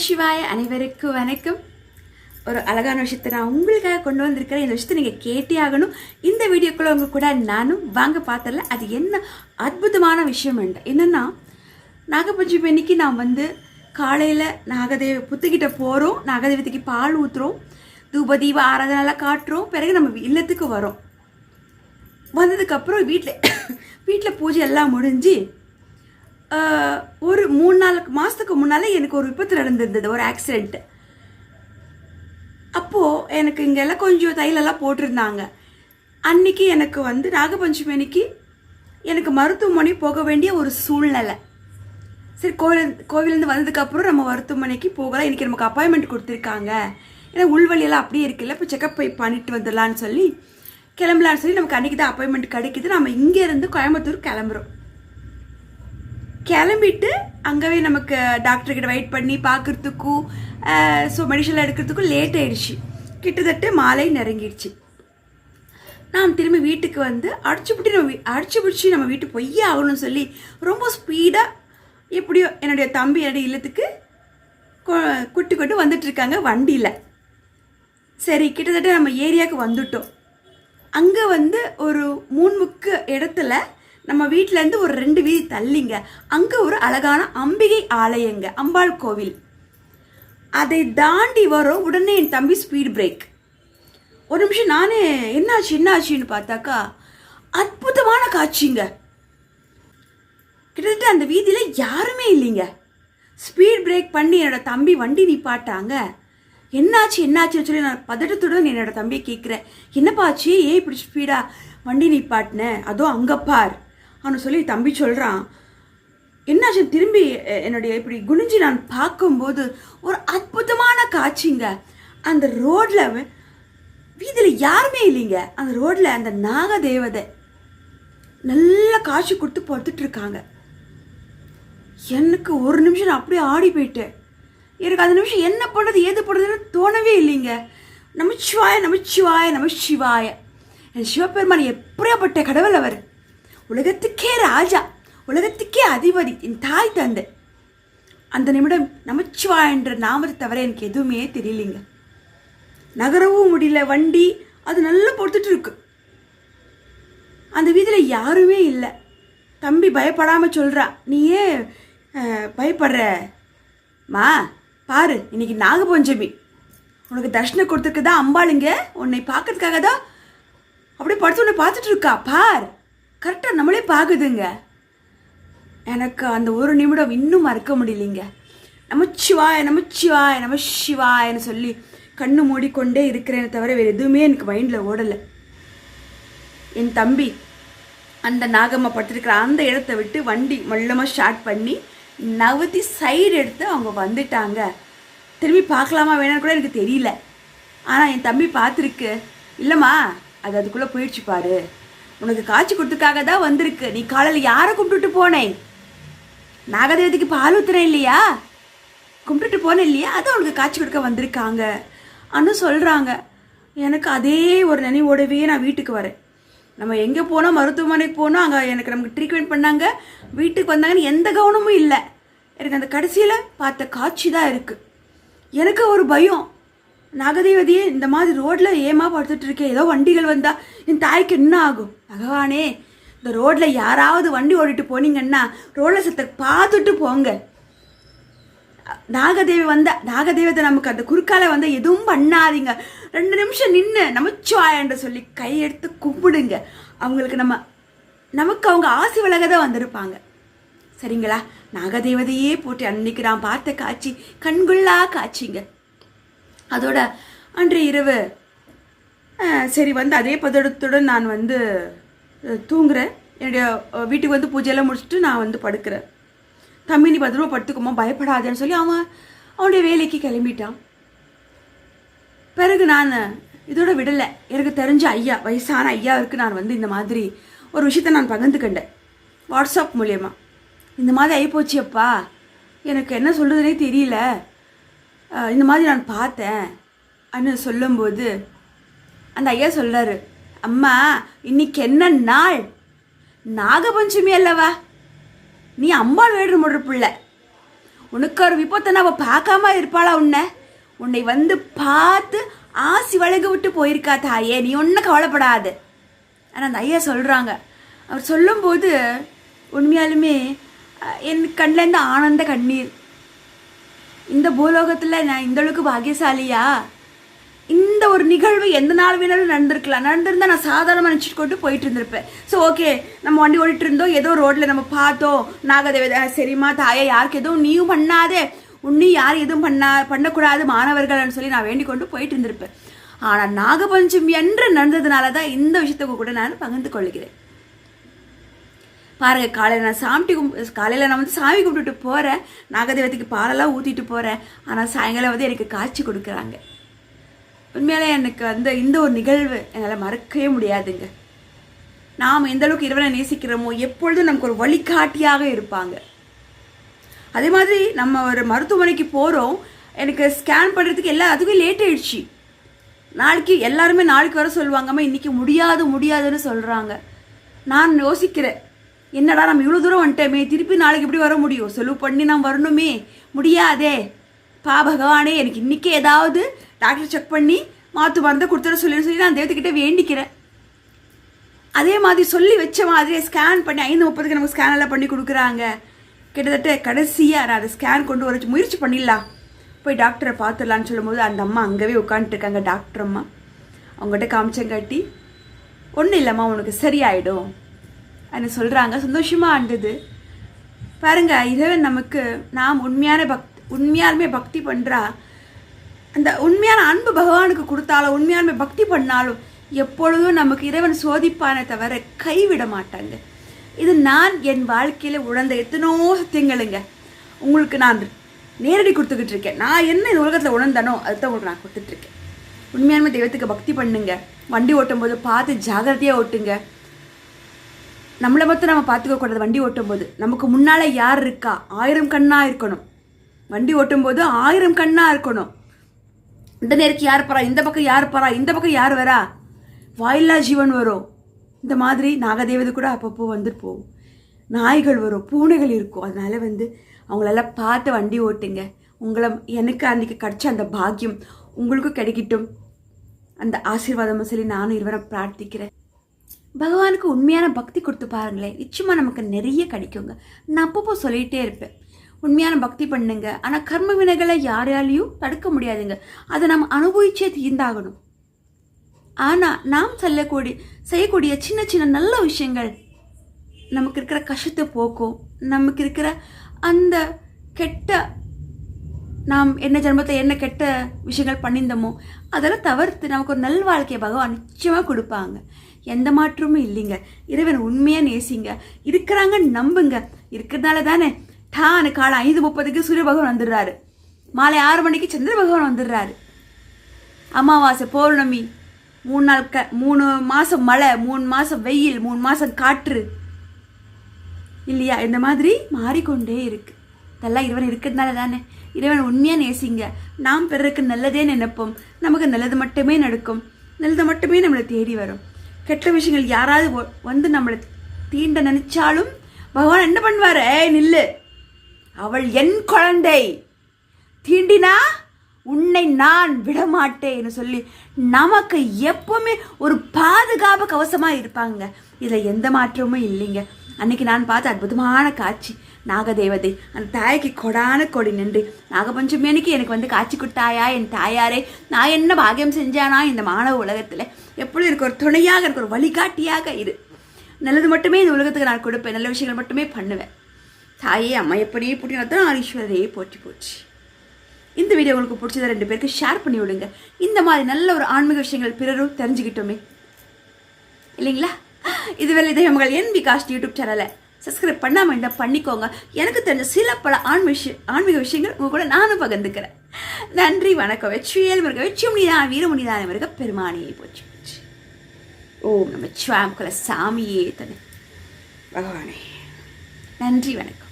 சிவாய அனைவருக்கும் வணக்கம். ஒரு அழகான விஷயத்தை நான் உங்களுக்காக கொண்டு வந்திருக்கிறேன். இந்த விஷயத்தை நீங்கள் கேட்டே ஆகணும். இந்த வீடியோக்குள்ளே உங்க கூட நானும் வாங்க பார்த்தல அது என்ன அற்புதமான விஷயம் என்னன்னா, நாகபஞ்சமி அன்னைக்கு நான் காலையில் நாகதேவ புத்துக்கிட்ட போகிறோம். நாகதேவத்துக்கு பால் ஊற்றுறோம், தூப தீப ஆராதனைலாம் காட்டுறோம். பிறகு நம்ம இல்லத்துக்கு வரோம். வந்ததுக்கப்புறம் வீட்டில் பூஜை எல்லாம் முடிஞ்சு ஒரு 3-4 மாதத்துக்கு முன்னால் எனக்கு ஒரு விபத்து நடந்திருந்தது, ஒரு ஆக்சிடெண்ட்டு. அப்போது எனக்கு இங்கெல்லாம் கொஞ்சம் தைலெல்லாம் போட்டிருந்தாங்க. அன்றைக்கி எனக்கு நாகபஞ்சமி அன்னைக்கு எனக்கு மருத்துவமனை போக வேண்டிய ஒரு சூழ்நிலை. சரி, கோவிலேருந்து வந்ததுக்கப்புறம் நம்ம மருத்துவமனைக்கு போகலாம், இன்றைக்கி நமக்கு அப்பாயின்மெண்ட் கொடுத்துருக்காங்க, ஏன்னா உள்வழியெல்லாம் அப்படியே இருக்குல்ல, இப்போ செக்கப் போய் பண்ணிட்டு வந்துடலான்னு சொல்லி கிளம்பலான்னு சொல்லி நமக்கு அன்றைக்கி தான் அப்பாயின்மெண்ட் கிடைக்கிது. நம்ம இங்கேருந்து கோயம்புத்தூர் கிளம்புறோம். கிளம்பிட்டு அங்கேவே நமக்கு டாக்டர்கிட்ட வெயிட் பண்ணி பார்க்குறதுக்கும் மெடிசன் எடுக்கிறதுக்கும் லேட் ஆயிடுச்சு. கிட்டத்தட்ட மாலை நெருங்கிடுச்சு. நான் திரும்பி வீட்டுக்கு அடிச்சு பிடிச்சி நம்ம வீட்டுக்கு பொய்யே ஆகணும்னு சொல்லி ரொம்ப ஸ்பீடாக எப்படியோ என்னுடைய தம்பி என்னுடைய இல்லத்துக்கு கூட்டி கொண்டு வந்துட்டுருக்காங்க வண்டியில். சரி, கிட்டத்தட்ட நம்ம ஏரியாவுக்கு வந்துட்டோம். அங்கே ஒரு 3 முக்கு இடத்துல நம்ம வீட்டிலேருந்து ஒரு 2 வீதி தள்ளிங்க அங்கே ஒரு அழகான அம்பிகை ஆலயங்க, அம்பாள் கோவில். அதை தாண்டி வரும் உடனே என் தம்பி ஸ்பீட் பிரேக். ஒரு நிமிஷம் நானே என்னாச்சுன்னு பார்த்தாக்கா அற்புதமான காட்சிங்க. கிட்டத்தட்ட அந்த வீதியில் யாருமே இல்லைங்க. ஸ்பீட் பிரேக் பண்ணி என்னோட தம்பி வண்டி நிப்பாட்டாங்க. என்னாச்சுன்னு சொல்லி நான் பதட்டத்துடன் என்னோட தம்பியை கேட்குறேன், என்னப்பாச்சு, ஏன் இப்படி ஸ்பீடாக வண்டி நிப்பாட்டினேன், அதுவும் அங்கே பார் அவனு சொல்லி தம்பி சொல்கிறான். என்னாச்சு திரும்பி என்னுடைய இப்படி குனிஞ்சு நான் பார்க்கும்போது ஒரு அற்புதமான காட்சிங்க. அந்த ரோட்டில் வீதியில் யாருமே இல்லைங்க. அந்த ரோட்டில் அந்த நாகதேவதை நல்ல காட்சி கொடுத்து படுத்துட்ருக்காங்க. எனக்கு ஒரு நிமிஷம் நான் அப்படியே ஆடி போயிட்டேன். எனக்கு அந்த நிமிஷம் என்ன பண்ணுறது ஏது பண்ணுறதுன்னு தோணவே இல்லைங்க. நமச்சிவாய. என் சிவபெருமான் எப்படியாப்பட்ட கடவுள் அவர், உலகத்துக்கே ராஜா, உலகத்துக்கே அதிபதி, என் தாய் தந்தை. அந்த நிமிடம் நமச்சிவாய என்ற நாமத்தை தவிர எனக்கு எதுவுமே தெரியலைங்க. நகரவும் முடியல, வண்டி அது நல்லா பொறுத்துட்டு இருக்கு. அந்த வீதியில் யாருமே இல்லை. தம்பி பயப்படாமல் சொல்கிறா, நீ ஏன் பயப்படுறமா, பாரு இன்னைக்கு நாகபஞ்சமி, உனக்கு தர்ஷனம் கொடுத்துருக்குதா அம்பாளுங்க, உன்னை பார்க்கறதுக்காக தான் அப்படியே படுத்து உன்னை பார்த்துட்டு இருக்கா, பார் கரெக்டாக நம்மளே பார்க்குதுங்க. எனக்கு அந்த ஒரு நிமிடம் இன்னும் மறக்க முடியலைங்க. நமச்சிவாயன்னு சொல்லி கண்ணு மூடிக்கொண்டே இருக்கிறேன்னு தவிர வேறு எதுவுமே எனக்கு மைண்டில் ஓடலை. என் தம்பி அந்த நாகம்மா படுத்துருக்கிற அந்த இடத்த விட்டு வண்டி மெல்லமாக ஸ்டார்ட் பண்ணி நவத்தி சைடு எடுத்து அவங்க வந்துட்டாங்க. திரும்பி பார்க்கலாமா வேணான்னு கூட எனக்கு தெரியல. ஆனால் என் தம்பி பார்த்துருக்கு, இல்லைம்மா அது அதுக்குள்ளே போயிடுச்சு பாரு, உனக்கு காட்சி கொடுத்துக்காக தான் வந்திருக்கு, நீ காலையில் யாரை கும்பிட்டுட்டு போனேன், நாகதேவத்துக்கு பால் ஊத்துறேன் இல்லையா, கும்பிட்டுட்டு போனேன் இல்லையா, அதான் உனக்கு காட்சி கொடுக்க வந்திருக்காங்க அன்னு சொல்கிறாங்க. எனக்கு அதே ஒரு நினைவோடவே நான் வீட்டுக்கு வரேன். நம்ம எங்கே போனோம், மருத்துவமனைக்கு போனோம், அங்கே நமக்கு ட்ரீட்மெண்ட் பண்ணாங்க, வீட்டுக்கு வந்தாங்கன்னு எந்த கவனமும் இல்லை. எனக்கு அந்த கடைசியில் பார்த்த காட்சி தான் இருக்குது. எனக்கு ஒரு பயம், நாகதேவதையே இந்த மாதிரி ரோட்டில் ஏமா படுத்துட்டு இருக்கேன், ஏதோ வண்டிகள் வந்தால் என் தாய்க்கு என்ன ஆகும், பகவானே இந்த ரோட்டில் யாராவது வண்டி ஓடிட்டு போனீங்கன்னா ரோட்டில் சத்த பார்த்துட்டு போங்க. நாகதேவதை நமக்கு அந்த குறுக்கால எதுவும் பண்ணாதீங்க, 2 நிமிஷம் நின்று நமச்சிவாயன்ற சொல்லி கையெடுத்து கும்பிடுங்க. அவங்களுக்கு நமக்கு அவங்க ஆசி விலக தான் வந்திருப்பாங்க, சரிங்களா. நாகதேவதையே போட்டு அன்னைக்கு நான் பார்த்த காட்சி கண்குள்ளா காட்சிங்க. அதோட அன்றைய இரவு சரி அதே பதட்டத்துடன் நான் தூங்குறேன். என்னுடைய வீட்டுக்கு பூஜையெல்லாம் முடிச்சுட்டு நான் படுக்கிறேன். தம்பி நீ பத்திரமா படுத்துக்கோமா, பயப்படாதேன்னு சொல்லி அவனுடைய வேலைக்கு கிளம்பிட்டான். பிறகு நான் இதோட விடலை. எனக்கு தெரிஞ்ச வயசான ஐயாவுக்கு நான் இந்த மாதிரி ஒரு விஷயத்த நான் பகிர்ந்துக்கிட்டேன் வாட்ஸ்அப் மூலயமா. இந்த மாதிரி ஆகிப்போச்சு அப்பா, எனக்கு என்ன சொல்கிறதுனே தெரியல, இந்த மாதிரி நான் பார்த்தேன் அன்னு சொல்லும்போது அந்த ஐயா சொல்கிறாரு, அம்மா இன்னைக்கு என்ன நாள், நாகபஞ்சமி அல்லவா, நீ அம்பாள் வேடுற முடுற பிள்ளை, உனக்கு ஒரு விபத்தை அவள் பார்க்காம இருப்பாளா உன்னை வந்து பார்த்து ஆசி வழங்க விட்டு போயிருக்கா தாயே, நீ ஒன்றும் கவலைப்படாது. ஆனால் அந்த ஐயா சொல்கிறாங்க. அவர் சொல்லும்போது உண்மையாலுமே என் கண்ணிலேருந்து ஆனந்த கண்ணீர். இந்த பூலோகத்தில் நான் இந்த அளவுக்கு பாக்கியசாலியா? இந்த ஒரு நிகழ்வு எந்த நாள் வேணாலும் நடந்திருந்தால் நான் சாதாரணமாக நினச்சிட்டு கொண்டு போயிட்டு இருந்திருப்பேன். ஸோ ஓகே, நம்ம வண்டி ஓடிட்டு இருந்தோம், ஏதோ ரோட்டில் நம்ம பார்த்தோம், நாகதேவதை சரிம்மா தாயை யாருக்கு எதுவும் நீயும் பண்ணாதே, உன்னையும் யாரும் எதுவும் பண்ணக்கூடாது மாணவர்கள்னு சொல்லி நான் வேண்டிக் கொண்டு போயிட்டு இருந்திருப்பேன். ஆனால் நாகபஞ்சமி என்று நடந்ததுனால தான் இந்த விஷயத்துக்கு கூட நான் பகிர்ந்து கொள்கிறேன். பாருங்கள், காலையில் நான் வந்து சாமி கும்பிட்டுட்டு போகிறேன், நாகதேவத்துக்கு பாலெல்லாம் ஊற்றிட்டு போகிறேன். ஆனால் சாயங்காலம் வந்து எனக்கு காட்சி கொடுக்குறாங்க. உண்மையாலே எனக்கு வந்து இந்த ஒரு நிகழ்வு என்னால் மறக்கவே முடியாதுங்க. நாம் எந்த அளவுக்கு இறைவனை நேசிக்கிறோமோ எப்பொழுதும் நமக்கு ஒரு வழிகாட்டியாக இருப்பாங்க. அதே மாதிரி நம்ம ஒரு மருத்துவமனைக்கு போகிறோம், எனக்கு ஸ்கேன் பண்ணுறதுக்கு அதுவே லேட் ஆயிடுச்சு. எல்லாருமே நாளைக்கு வர சொல்லுவாங்கம்மா, இன்றைக்கி முடியாதுன்னு சொல்கிறாங்க. நான் யோசிக்கிறேன், என்னடா நம்ம இவ்வளோ தூரம் வந்துட்டோமே, திருப்பி நாளைக்கு எப்படி வர முடியும்? செலவு பண்ணி நாம் வரணுமே, முடியாதே. பகவானே, எனக்கு இன்றைக்கே ஏதாவது டாக்டர் செக் பண்ணி மாற்று மருந்தை கொடுத்துட சொல்லி நான் தெய்வத்துக்கிட்ட வேண்டிக்கிறேன். அதே மாதிரி சொல்லி வச்ச மாதிரியே ஸ்கேன் பண்ணி 5:30 நமக்கு ஸ்கேன் எல்லாம் பண்ணி கொடுக்குறாங்க. கிட்டத்தட்ட கடைசியாக நான் அதை ஸ்கேன் கொண்டு வர முயற்சி பண்ணிடலாம், போய் டாக்டரை பார்த்துடலான்னு சொல்லும்போது அந்த அம்மா அங்கேவே உட்காந்துட்டுருக்காங்க. டாக்டர் அம்மா அவங்ககிட்ட காமிச்சங்காட்டி, ஒன்றும் இல்லைம்மா உனக்கு சரியாயிடும் அப்படின்னு சொல்கிறாங்க. சந்தோஷமாக இருந்தது. பாருங்க, இறைவன் நமக்கு நாம் உண்மையாலுமே பக்தி பண்ணுறா, அந்த உண்மையான அன்பு பகவானுக்கு கொடுத்தாலும் உண்மையாலுமே பக்தி பண்ணாலும் எப்பொழுதும் நமக்கு இறைவன் சோதிப்பானே தவிர கைவிட மாட்டாங்க. இது நான் என் வாழ்க்கையில் உணர்ந்த எத்தனோ சத்தியங்களுங்க. உங்களுக்கு நான் நேரடி கொடுத்துக்கிட்டு இருக்கேன். நான் என்ன இந்த உலகத்தில் உணர்ந்தனோ அதுதான் உங்களுக்கு நான் கொடுத்துட்ருக்கேன். உண்மையாலுமே தெய்வத்துக்கு பக்தி பண்ணுங்க. வண்டி ஓட்டும் போது பார்த்து ஜாகிரதையாக ஓட்டுங்க. நம்மளை மட்டும் நம்ம பார்த்துக்க கூடாது. வண்டி ஓட்டும் போது நமக்கு முன்னால் யார் இருக்கா, 1000 கண்ணாக இருக்கணும். வண்டி ஓட்டும் போது 1000 கண்ணாக இருக்கணும். இந்த நேருக்கு யார் போகிறா, இந்த பக்கம் யார் போகிறா, இந்த பக்கம் யார் வரா, வாயில்லா ஜீவன் வரும். இந்த மாதிரி நாகதேவதை கூட அப்பப்போ வந்துட்டு போகும். நாய்கள் வரும், பூனைகள் இருக்கும். அதனால வந்து அவங்களெல்லாம் பார்த்து வண்டி ஓட்டுங்க. எனக்கு அன்றைக்கி கிடச்ச அந்த பாக்கியம் உங்களுக்கும் கிடைக்கட்டும், அந்த ஆசீர்வாதம் சொல்லி நானும் இறைவனை பிரார்த்திக்கிறேன். பகவானுக்கு உண்மையான பக்தி கொடுத்து பாருங்களேன், நிச்சயமாக நமக்கு நிறைய கிடைக்குங்க. நான் அப்பப்போ சொல்லிகிட்டே இருப்பேன், உண்மையான பக்தி பண்ணுங்க. ஆனால் கர்ம வினைகளை யாராலையும் தடுக்க முடியாதுங்க. அதை நம்ம அனுபவிச்சே தீர்ந்தாகணும். ஆனால் நாம் செய்யக்கூடிய சின்ன சின்ன நல்ல விஷயங்கள் நமக்கு இருக்கிற கஷ்டத்தை போக்கும். நமக்கு இருக்கிற அந்த நாம் என்ன ஜென்மத்தை என்ன கெட்ட விஷயங்கள் பண்ணியிருந்தோமோ அதெல்லாம் தவிர்த்து நமக்கு ஒரு நல் வாழ்க்கையை பகவான் நிச்சயமாக கொடுப்பாங்க. எந்த மாற்றமும் இல்லைங்க. இறைவன் உண்மையாக நேசிங்க. இருக்கிறாங்க நம்புங்க. இருக்கிறதுனால தானே காலை 5:30 சூரிய பகவான் வந்துடுறாரு, மாலை 6 மணிக்கு சந்திர பகவான் வந்துடுறாரு. அமாவாசை, பௌர்ணமி, 3 மாதம் மழை, 3 மாதம் வெயில், 3 மாதம் காற்று இல்லையா? இந்த மாதிரி மாறிக்கொண்டே இருக்கு. இதெல்லாம் இறைவன் இருக்கிறதுனால தானே. இறைவன் உண்மையாக நேசிங்க. நாம் பிறருக்கு நல்லதே நினைப்போம், நமக்கு நல்லது மட்டுமே நடக்கும், நல்லது மட்டுமே நம்மளை தேடி வரும். கெட்ட விஷயங்கள் யாராவது வந்து நம்மளை தீண்ட நினைச்சாலும் பகவான் என்ன பண்ணுவார், நில்லு, அவள் என் குழந்தை, தீண்டினா உன்னை நான் விடமாட்டேன்னு சொல்லி நமக்கு எப்பவுமே ஒரு பாதுகாப்பு கவசமாக இருப்பாங்க. இதில் எந்த மாற்றமும் இல்லைங்க. அன்னைக்கு நான் பார்த்த அற்புதமான காட்சி நாகதேவதை, அந்த தாய்க்கு கொடான கொடி நின்று நாகபஞ்சமி அன்னைக்கு எனக்கு வந்து காட்சி கொடுத்தாயா என் தாயாரே, நான் என்ன பாக்கியம் செஞ்சானா இந்த மாணவ உலகத்தில், எப்பொழுதும் எனக்கு ஒரு துணையாக, எனக்கு ஒரு வழிகாட்டியாக இரு. நல்லது மட்டுமே இந்த உலகத்துக்கு நான் கொடுப்பேன், நல்ல விஷயங்கள் மட்டுமே பண்ணுவேன். தாயே அம்மா எப்படியே புட்டினத்தான் ஈஸ்வரரையே போற்றி போச்சு. இந்த வீடியோ உங்களுக்கு பிடிச்சதை 2 பேருக்கு ஷேர் பண்ணி விடுங்க. இந்த மாதிரி நல்ல ஒரு ஆன்மீக விஷயங்கள் பிறரும் தெரிஞ்சுக்கிட்டோமே இல்லைங்களா? இதுவரை இதை உங்கள் என் விகாஷ் யூடியூப் சேனலை சப்ஸ்கிரைப் பண்ணாமல் இருந்தால் பண்ணிக்கோங்க. எனக்கு தெரிஞ்ச சில பல ஆன்மீக விஷயங்கள் உங்கள் கூட நானும் பகிர்ந்துக்கிறேன். நன்றி, வணக்கம். வெற்றியல் மிருக வெற்றி முடிதான் வீரமுனிதான மிருக பெருமானியை போச்சு. ஓம் நம்ம சாமியே தனி பகவானே. நன்றி, வணக்கம்.